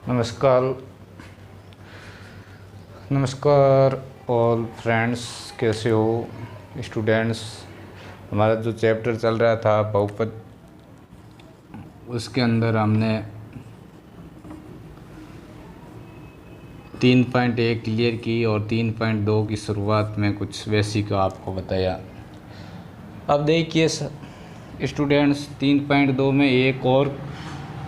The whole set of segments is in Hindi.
नमस्कार नमस्कार ऑल फ्रेंड्स, कैसे हो स्टूडेंट्स। हमारा जो चैप्टर चल रहा था बहुपद, उसके अंदर हमने 3.1 क्लियर की और 3.2 की शुरुआत में कुछ बेसिक आपको बताया। अब देखिए स्टूडेंट्स, 3.2 में एक और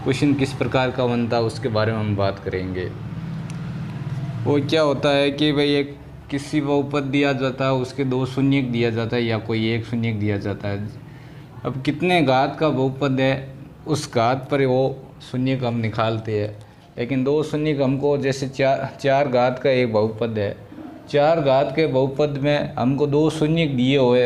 क्वेश्चन किस प्रकार का बनता है उसके बारे में हम बात करेंगे। वो क्या होता है कि भाई एक किसी बहुपद दिया जाता है, उसके दो शून्यक दिया जाता है या कोई एक शून्यक दिया जाता है। अब कितने घात का बहुपद है उस घात पर वो शून्यक हम निकालते हैं, लेकिन दो शून्यक हमको, जैसे चार घात का एक बहुपद है, चार घात के बहुपद में हमको दो शून्यक दिए हुए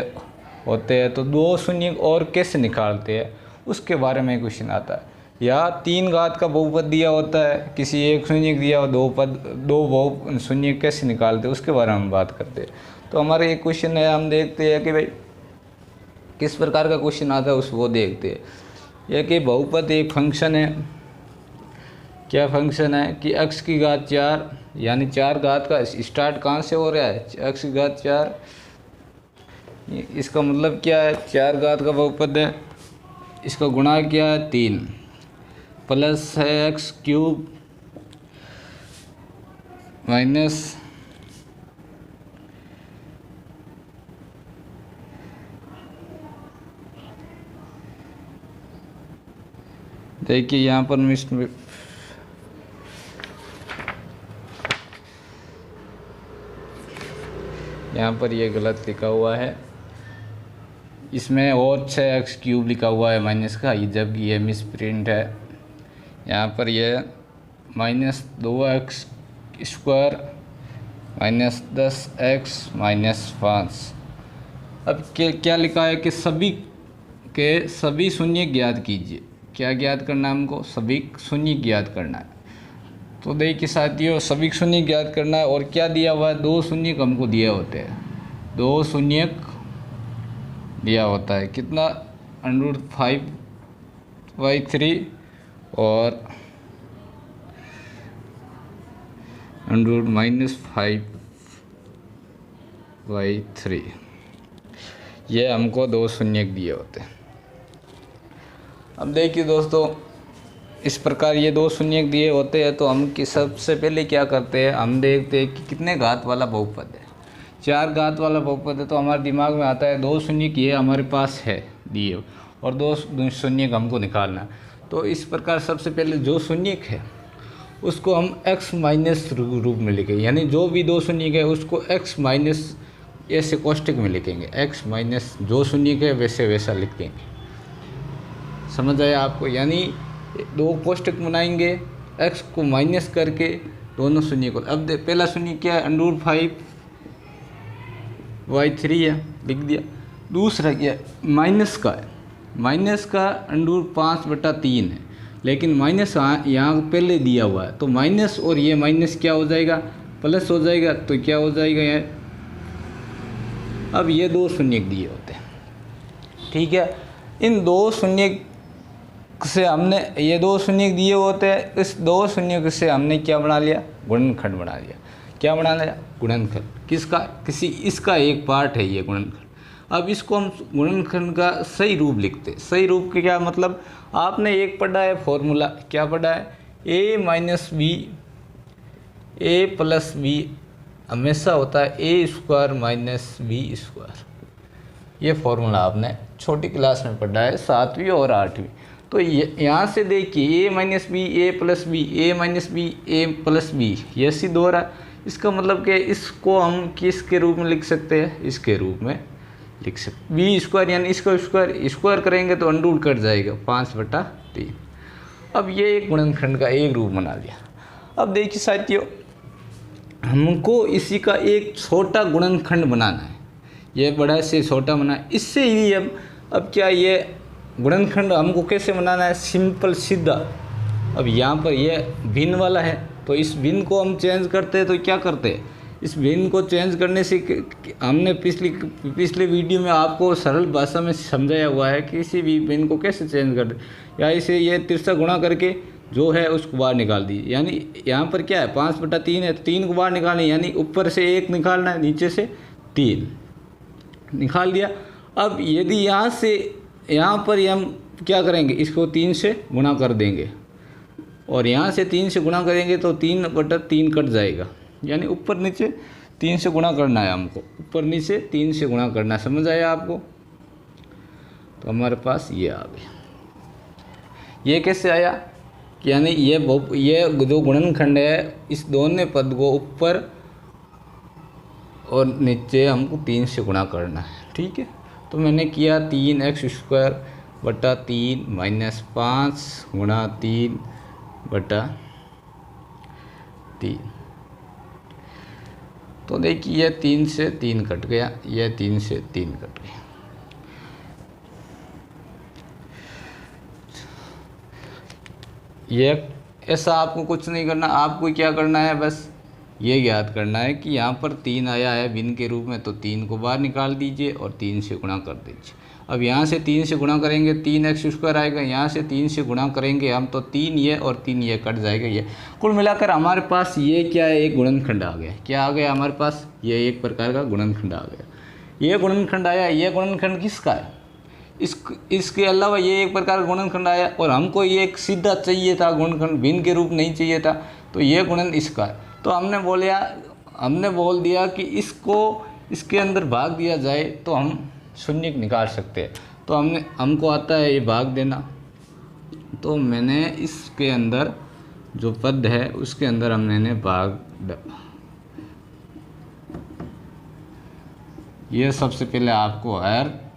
होते हैं, तो दो शून्यक और कैसे निकालते हैं उसके बारे में क्वेश्चन आता है। या 3 घात का बहुपद दिया होता है, किसी एक शून्यक दिया हो, दो शून्यक कैसे निकालते हैं उसके बारे में हम बात करते हैं। तो हमारा एक क्वेश्चन है, हम देखते हैं कि भाई किस प्रकार का क्वेश्चन आता है वो देखते हैं। यह कि बहुपद एक फंक्शन है, क्या फंक्शन है कि x की घात 4, यानी 4 घात का स्टार्ट कहाँ से हो रहा है, x की घात 4। इसका मतलब क्या है, 4 घात का बहुपद है, इसका गुणा क्या है 3, प्लस है एक्स क्यूब माइनस देखिए यहाँ पर यहाँ पर ये गलत लिखा हुआ है, इसमें और 6x क्यूब लिखा हुआ है माइनस का, ये जबकि ये मिस प्रिंट है। यहाँ पर ये -2x square minus 10x minus 5। अब क्या लिखा है कि सभी शून्य ज्ञात कीजिए। क्या ज्ञात करना है हमको, सभी शून्य ज्ञात करना है। तो देखिए साथियों, सभी शून्य ज्ञात करना है और क्या दिया हुआ है, दो शून्य हमको दिए होते हैं, दो शून्य दिया होता है। कितना, √5/3 और -5/3, ये हमको दो शून्य दिए होते हैं। अब देखिए दोस्तों, इस प्रकार ये दो शून्य दिए होते हैं, तो हम सबसे पहले क्या करते हैं, हम देखते हैं कि कितने घात वाला बहुपद है। 4 घात वाला बहुपद है, तो हमारे दिमाग में आता है दो शून्य ये हमारे पास है दिए, और दो शून्य हमको निकालना। तो इस प्रकार सबसे पहले जो शून्य है उसको हम x माइनस रूप में लिखेंगे, यानी जो भी दो शून्य है उसको x माइनस ऐसे कोष्टक में लिखेंगे, x माइनस जो शून्य है वैसे वैसा लिख देंगे। समझ आया आपको, यानी दो कोष्टक बनाएंगे, x को माइनस करके दोनों शून्य को। अब पहला शून्य क्या है, √5/3 है, लिख दिया। दूसरा क्या है, माइनस का है, माइनस का √5/3 है, लेकिन माइनस यहाँ पहले दिया हुआ है, तो माइनस और ये माइनस क्या हो जाएगा, प्लस हो जाएगा। तो क्या हो जाएगा ये, अब ये दो शून्य दिए होते हैं, ठीक है। इन दो शून्य से हमने, ये दो शून्य दिए होते हैं, इस दो शून्य से हमने क्या बना लिया, गुणनखंड बना लिया। क्या बना लिया, गुणनखंड। किसका, किसी इसका एक पार्ट है ये गुणनखंड। अब इसको हम गुणनखंड का सही रूप लिखते हैं। सही रूप के क्या मतलब, आपने एक पढ़ा है फॉर्मूला, क्या पढ़ा है, a minus b a plus b हमेशा होता है a² माइनस b²। ये फॉर्मूला आपने छोटी क्लास में पढ़ा है, 7वीं और 8वीं। तो यहाँ से देखिए a minus b a plus b, a minus b a plus b, ये सिद्ध हो रहा है। इसका मतलब कि इसको हम किसके रूप में लिख सकते हैं, इसके रूप में लिख सकते, b², यानी इसको स्क्वायर करेंगे तो अंडर रूट कट जाएगा 5/3। अब ये एक गुणनखंड का एक रूप बना लिया। अब देखिए साथियों, हमको इसी का एक छोटा गुणनखंड बनाना है, ये बड़ा से छोटा बना है, इससे ही अब क्या, ये गुणनखंड हमको कैसे बनाना है, सिंपल सीधा। अब यहाँ पर ये भिन्न वाला है, तो इस भिन्न को हम चेंज करते हैं। तो क्या करते हैं, इस भिन्न को चेंज करने से हमने पिछले वीडियो में आपको सरल भाषा में समझाया हुआ है कि किसी भी भिन्न को कैसे चेंज कर दे, या इसे ये तिरछा गुणा करके जो है उसको बाहर निकाल दीजिए। यानी यहाँ पर क्या है 5/3 है, तो 3 को बाहर निकालना है, यानी ऊपर से 1 निकालना है, नीचे से 3 निकाल दिया। अब यदि यहाँ से यहाँ पर हम क्या करेंगे, इसको 3 से गुणा कर देंगे और यहाँ से 3 से गुणा करेंगे तो 3/3 कट जाएगा। यानी ऊपर नीचे 3 से गुणा करना है हमको, ऊपर नीचे 3 से गुणा करना है। समझ आया आपको? तो हमारे पास ये आ गया। ये कैसे आया? यानी ये जो गुणनखंड है, इस दोनों पद को ऊपर और नीचे हमको 3 से गुणा करना है। ठीक है, तो मैंने किया 3x² बटा 3 माइनस 5 गुणा 3 बटा 3। तो देखिए यह 3 से 3 कट गया, यह 3 से 3 कट गया। ये ऐसा आपको कुछ नहीं करना, आपको क्या करना है, बस ये ज्ञात करना है कि यहाँ पर 3 आया है भिन्न के रूप में, तो 3 को बाहर निकाल दीजिए और 3 से गुणा कर दीजिए। अब यहाँ से 3 से गुणा करेंगे 3x² आएगा, यहाँ से 3 से गुणा करेंगे हम तो 3 ये और 3 ये कट जाएगा। ये कुल मिलाकर हमारे पास ये क्या है, एक गुणनखंड आ गया। क्या आ गया हमारे पास? ये एक प्रकार का गुणनखंड आ गया। ये गुणनखंड आया। ये गुणनखंड किसका है? इसके अलावा ये एक प्रकार का गुणनखंड आया और हमको ये एक सीधा चाहिए था गुणनखंड, भिन्न के रूप नहीं चाहिए था, तो ये गुणन इसका है। तो हमने बोल दिया कि इसको इसके अंदर भाग दिया जाए तो हम शून्य निकाल सकते हैं। तो हमको आता है ये भाग देना, तो मैंने इसके अंदर जो पद है उसके अंदर हमने भाग ये सबसे पहले आपको हर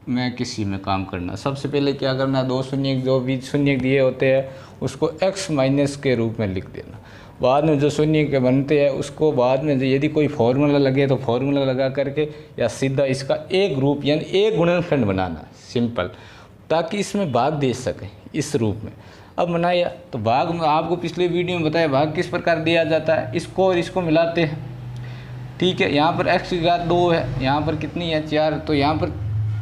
में किसी में काम करना। सबसे पहले क्या करना, 2 शून्य जो भी शून्य दिए होते हैं उसको x माइनस के रूप में लिख देना। बाद में जो शून्य के बनते हैं उसको बाद में यदि कोई फॉर्मूला लगे तो फॉर्मूला लगा करके या सीधा इसका एक रूप यानी एक गुणनखंड बनाना सिंपल, ताकि इसमें भाग दे सकें इस रूप में। अब बनाया तो भाग में आपको पिछले वीडियो में बताया भाग किस प्रकार दिया जाता है। इसको और इसको मिलाते हैं। ठीक है, यहाँ पर x की घात 2 है, यहाँ पर कितनी है 4। तो यहाँ पर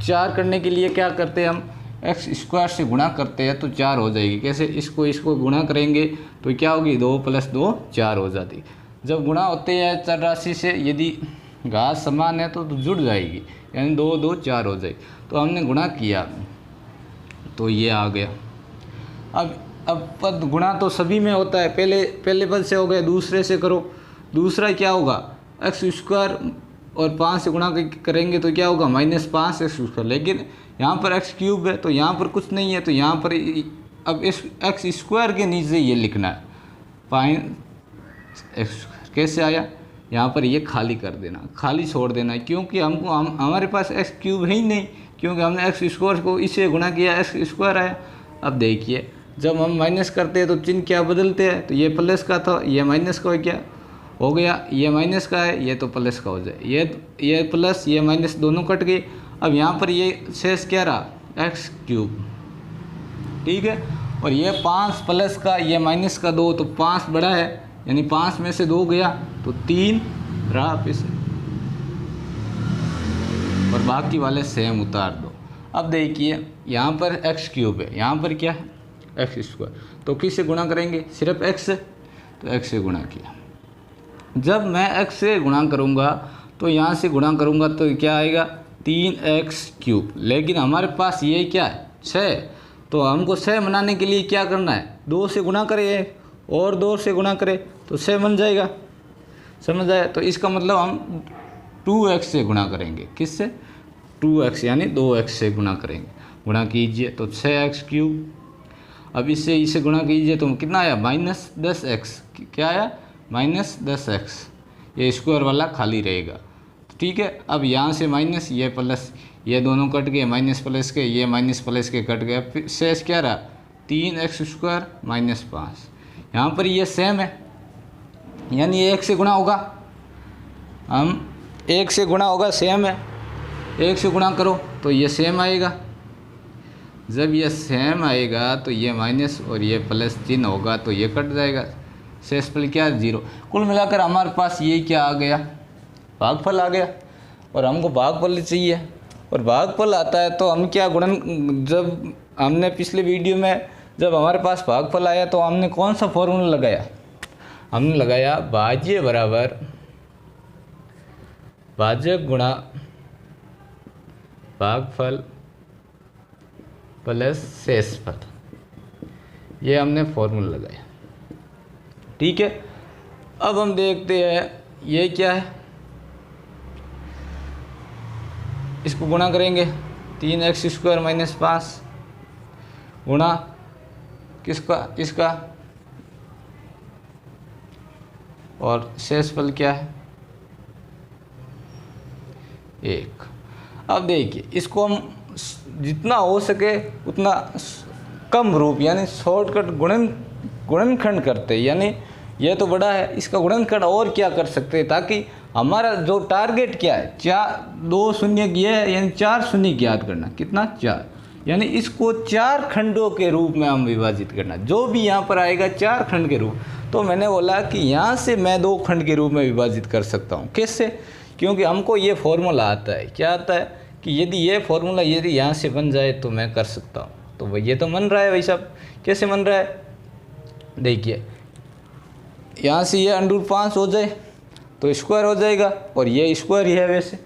4 करने के लिए क्या करते हैं हम, x² से गुणा करते हैं तो 4 हो जाएगी। कैसे? इसको गुणा करेंगे तो क्या होगी, 2 + 2 4 हो जाती। जब गुणा होते हैं चर राशि से यदि घात समान है तो जुड़ जाएगी, यानी 2 2 4 हो जाएगी। तो हमने गुणा किया तो ये आ गया। अब पद गुणा तो सभी में होता है, पहले पद से हो गया, दूसरे से करो। दूसरा क्या होगा, x² और 5 से गुणा करेंगे तो क्या होगा, -5x²। लेकिन यहाँ पर x³ है तो यहाँ पर कुछ नहीं है, तो यहाँ पर अब इस x² के नीचे ये लिखना है 5x²। कैसे आया, यहाँ पर ये खाली कर देना, खाली छोड़ देना, क्योंकि हमारे पास x³ है ही नहीं, क्योंकि हमने x² को इससे गुणा किया, x² आया। अब देखिए जब हम माइनस करते हैं तो चिन्ह क्या बदलते हैं, तो ये प्लस का था ये माइनस का हो गया, ये माइनस का है ये तो प्लस का हो जाए, ये प्लस ये माइनस दोनों कट गए। अब यहाँ पर ये शेष क्या रहा, x³। ठीक है, और ये 5 प्लस का ये माइनस का 2, तो 5 बड़ा है, यानी 5 में से 2 गया तो 3 रहा फिर से, और बाकी वाले सेम उतार दो। अब देखिए यहाँ पर x³ है, यहाँ पर क्या है x²। तो किससे गुणा करेंगे, सिर्फ x से, तो x से गुणा किया। जब मैं x से गुणा करूँगा तो यहाँ से गुणा करूँगा तो क्या आएगा 3x³। लेकिन हमारे पास ये क्या है 6, तो हमको 6 बनाने के लिए क्या करना है, 2 से गुणा करें और 2 से गुणा करें तो 6 बन जाएगा। समझ आया? तो इसका मतलब हम 2x से गुणा करेंगे, किससे 2x यानी 2x से गुणा करेंगे। गुणा कीजिए तो 6x³। अब इसे गुणा कीजिए तो कितना आया -10x। क्या आया -10x। ये स्क्वायर वाला खाली रहेगा। ठीक है, अब यहाँ से माइनस ये प्लस ये दोनों कट गए, माइनस प्लस के ये माइनस प्लस के कट गए, फिर शेष क्या रहा 3x² - 5। यहाँ पर ये सेम है, यानी ये 1 से गुणा होगा, हम 1 से गुणा होगा, सेम है। 1 से गुणा करो तो ये सेम आएगा। जब ये सेम आएगा तो ये माइनस और ये प्लस चिन्ह होगा तो ये कट जाएगा, शेषफल क्या 0। कुल मिलाकर हमारे पास ये क्या आ गया, भागफल आ गया। और हमको भागफल चाहिए, और भागफल आता है तो हम क्या गुणन, जब हमने पिछले वीडियो में जब हमारे पास भागफल आया तो हमने कौन सा फॉर्मूला लगाया, हमने लगाया भाज्य बराबर भाजक गुणा भागफल प्लस शेषफल, ये हमने फॉर्मूला लगाया। ठीक है, अब हम देखते हैं ये क्या है, इसको गुणा करेंगे 3x² माइनस 5 गुणा किसका, इसका, और शेषफल क्या है 1। अब देखिए इसको हम जितना हो सके उतना कम रूप यानी शॉर्टकट गुणनखंड करते हैं, यानी ये तो बड़ा है, इसका गुणनखंड और क्या कर सकते हैं ताकि हमारा जो टारगेट क्या है 2 शून्य की है, यानी 4 शून्य ज्ञात करना, कितना 4, यानी इसको 4 खंडों के रूप में हम विभाजित करना, जो भी यहाँ पर आएगा 4 खंड के रूप। तो मैंने बोला कि यहाँ से मैं 2 खंड के रूप में विभाजित कर सकता हूँ। कैसे, क्योंकि हमको ये फॉर्मूला आता है, क्या आता है कि यदि ये फॉर्मूला यदि यहाँ से बन जाए तो मैं कर सकता हूँ। तो भाई ये तो बन रहा है भाई साहब, कैसे बन रहा है, देखिए यहाँ से ये √5 हो जाए तो स्क्वायर हो जाएगा, और ये स्क्वायर ही है, वैसे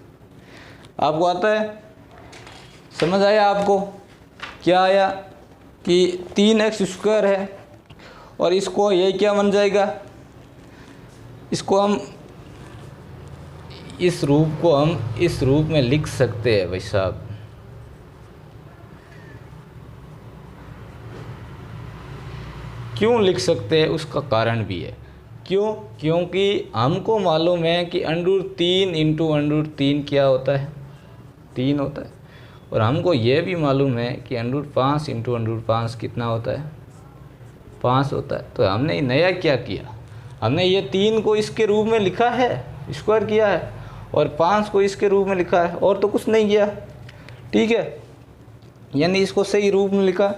आपको आता है, समझ आया आपको, क्या आया कि 3x² है, और इसको ये क्या बन जाएगा, इसको हम इस रूप में लिख सकते हैं भाई साहब। क्यों लिख सकते हैं, उसका कारण भी है, क्यों, क्योंकि हमको मालूम है कि √3 × √3 क्या होता है, 3 होता है, और हमको ये भी मालूम है कि √5 × √5 कितना होता है, 5 होता है। तो हमने नया क्या किया, हमने ये 3 को इसके रूप में लिखा है, स्क्वायर किया है, और 5 को इसके रूप में लिखा है, और तो कुछ नहीं किया। ठीक है, यानी इसको सही रूप में लिखा।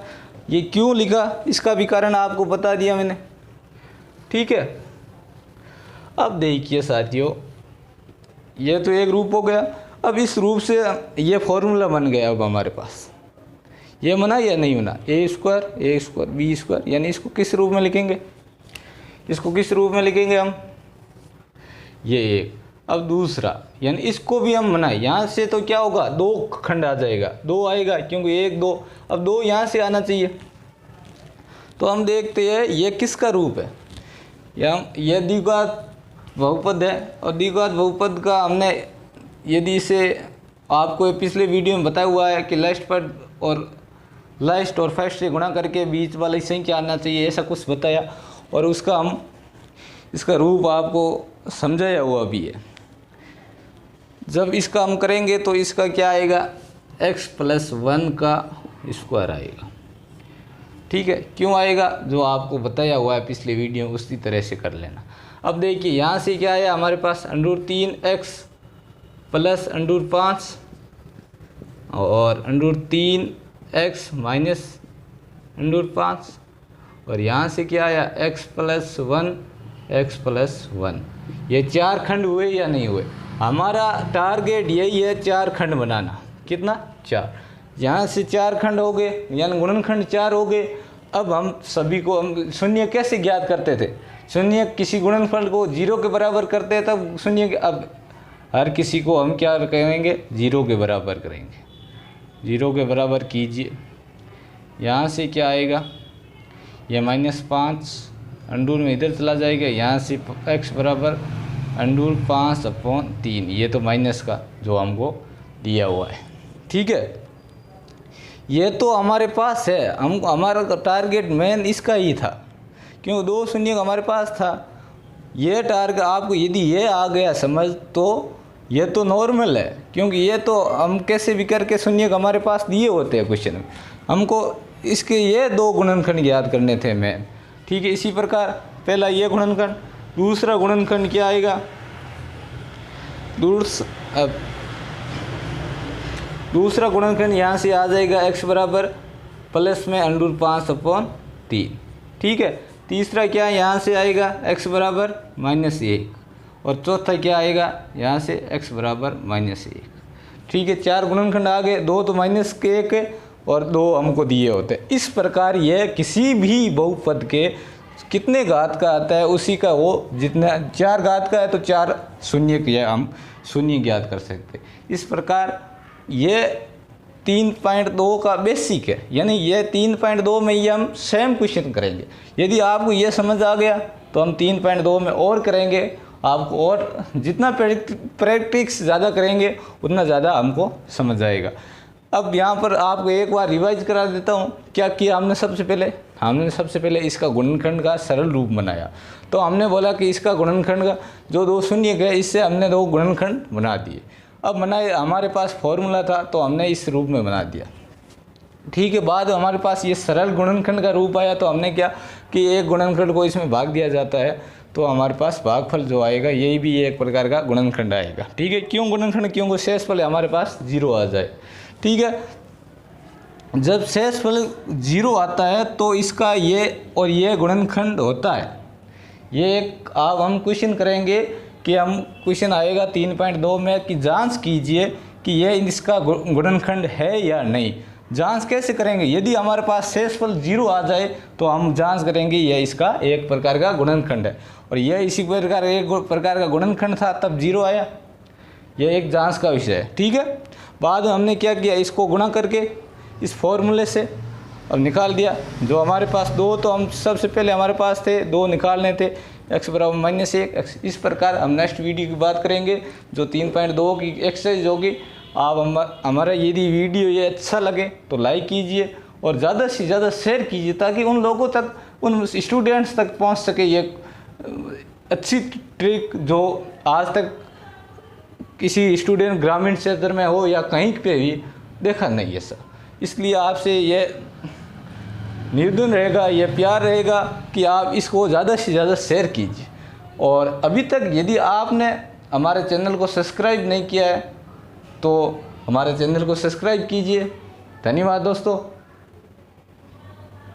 ये क्यों लिखा इसका भी कारण आपको बता दिया मैंने। ठीक है, अब देखिए साथियों, ये तो एक रूप हो गया। अब इस रूप से ये फॉर्मूला बन गया। अब हमारे पास ये बना या नहीं बना, a² b², यानी इसको किस रूप में लिखेंगे, इसको किस रूप में लिखेंगे हम, ये एक। अब दूसरा, यानी इसको भी हम बनाए, यहाँ से तो क्या होगा 2 खंड आ जाएगा, 2 आएगा, क्योंकि 1 2, अब 2 यहाँ से आना चाहिए। तो हम देखते हैं ये किसका रूप है, ये द्विघात बहुपद है, और द्विघात बहुपद का हमने यदि इसे आपको पिछले वीडियो में बताया हुआ है कि लास्ट और फर्स्ट से गुणा करके बीच वाली संख्या आना चाहिए, ऐसा कुछ बताया, और उसका हम इसका रूप आपको समझाया हुआ भी है। जब इसका हम करेंगे तो इसका क्या आएगा, x+1 का स्क्वायर आएगा। ठीक है, क्यों आएगा, जो आपको बताया हुआ है पिछले वीडियो उसी तरह से कर लेना। अब देखिए यहाँ से क्या आया हमारे पास, √3x + √5 और √3x माइनस √5, और यहाँ से क्या आया x+1 ये 4 खंड हुए या नहीं हुए। हमारा टारगेट यही है 4 खंड बनाना, कितना 4, यहाँ से 4 खंड हो गए, यानी गुणनखंड 4 हो गए। अब हम सभी को हम शून्य कैसे ज्ञात करते थे, शून्य किसी गुणनखंड को 0 के बराबर करते हैं तब शून्य, अब हर किसी को हम क्या करेंगे 0 के बराबर करेंगे, 0 के बराबर कीजिए। यहाँ से क्या आएगा, ये -5 अंडूर में इधर चला जाएगा, यहाँ से x बराबर √5/3, ये तो माइनस का जो हमको दिया हुआ है। ठीक है, ये तो हमारे पास है, हम हमारा टारगेट मेन इसका ही था, क्यों 2 शून्य हमारे पास था। ये टारगेट आपको यदि ये आ गया समझ तो ये तो नॉर्मल है, क्योंकि ये तो हम कैसे भी करके शून्य हमारे पास दिए होते हैं क्वेश्चन में, हमको इसके ये 2 गुणनखंड याद करने थे मेन। ठीक है, इसी प्रकार पहला ये गुणनखंड, दूसरा गुणनखंड क्या आएगा, दूसरा गुणनखंड यहाँ से आ जाएगा x बराबर प्लस में √5/3। ठीक है, तीसरा क्या यहाँ से आएगा x बराबर -1, और चौथा क्या आएगा यहाँ से x बराबर -1। ठीक है, 4 गुणनखंड आ गए, 2 तो -1 है और 2 हमको दिए होते हैं। इस प्रकार यह किसी भी बहुपद के कितने घात का आता है उसी का वो जितना 4 घात का है तो 4 शून्य किया हम शून्य ज्ञात कर सकते। इस प्रकार ये 3.2 का बेसिक है, यानी ये 3.2 में ये हम सेम क्वेश्चन करेंगे। यदि आपको ये समझ आ गया तो हम 3.2 में और करेंगे आपको, और जितना प्रैक्टिस ज़्यादा करेंगे उतना ज़्यादा हमको समझ आएगा। अब यहाँ पर आपको एक बार रिवाइज करा देता हूँ। क्या किया हमने सबसे पहले इसका गुणनखंड का सरल रूप बनाया। तो हमने बोला कि इसका गुणनखंड का जो 2 शून्य गए इससे हमने 2 गुणनखंड बना दिए। अब बनाए हमारे पास फॉर्मूला था तो हमने इस रूप में बना दिया, ठीक है। बाद हमारे पास ये सरल गुणनखंड का रूप आया तो हमने क्या कि एक गुणनखंड को इसमें भाग दिया जाता है तो हमारे पास भागफल जो आएगा यही भी एक प्रकार का गुणनखंड आएगा, ठीक है। क्यों गुणनखंड? क्योंकि शेषफल हमारे पास 0 आ जाए, ठीक है। जब शेषफल 0 आता है तो इसका ये और ये गुणनखंड होता है। ये एक अब हम क्वेश्चन करेंगे कि हम क्वेश्चन आएगा 3.2 में कि जांच कीजिए कि ये इसका गुणनखंड है या नहीं। जांच कैसे करेंगे? यदि हमारे पास शेषफल 0 आ जाए तो हम जांच करेंगे यह इसका एक प्रकार का गुणनखंड है, और यह इसी प्रकार एक प्रकार का गुणनखंड था तब 0 आया। यह एक जांच का विषय है, ठीक है। बाद में हमने क्या किया, इसको गुणा करके इस फॉर्मूले से अब निकाल दिया। जो हमारे पास 2 तो हम सबसे पहले हमारे पास थे 2 निकालने थे, x बराबर -1 इस प्रकार हम नेक्स्ट वीडियो की बात करेंगे जो 3.2 की एक्सरसाइज होगी। आप हमारा यदि वीडियो ये अच्छा लगे तो लाइक कीजिए और ज़्यादा से ज़्यादा शेयर कीजिए ताकि उन लोगों तक, उन स्टूडेंट्स तक पहुंच सके ये अच्छी ट्रिक जो आज तक किसी स्टूडेंट ग्रामीण क्षेत्र में हो या कहीं पे भी देखा नहीं है सर। इसलिए आपसे ये निवेदन रहेगा, ये प्यार रहेगा कि आप इसको ज़्यादा से ज़्यादा शेयर कीजिए। और अभी तक यदि आपने हमारे चैनल को सब्सक्राइब नहीं किया है तो हमारे चैनल को सब्सक्राइब कीजिए। धन्यवाद दोस्तों।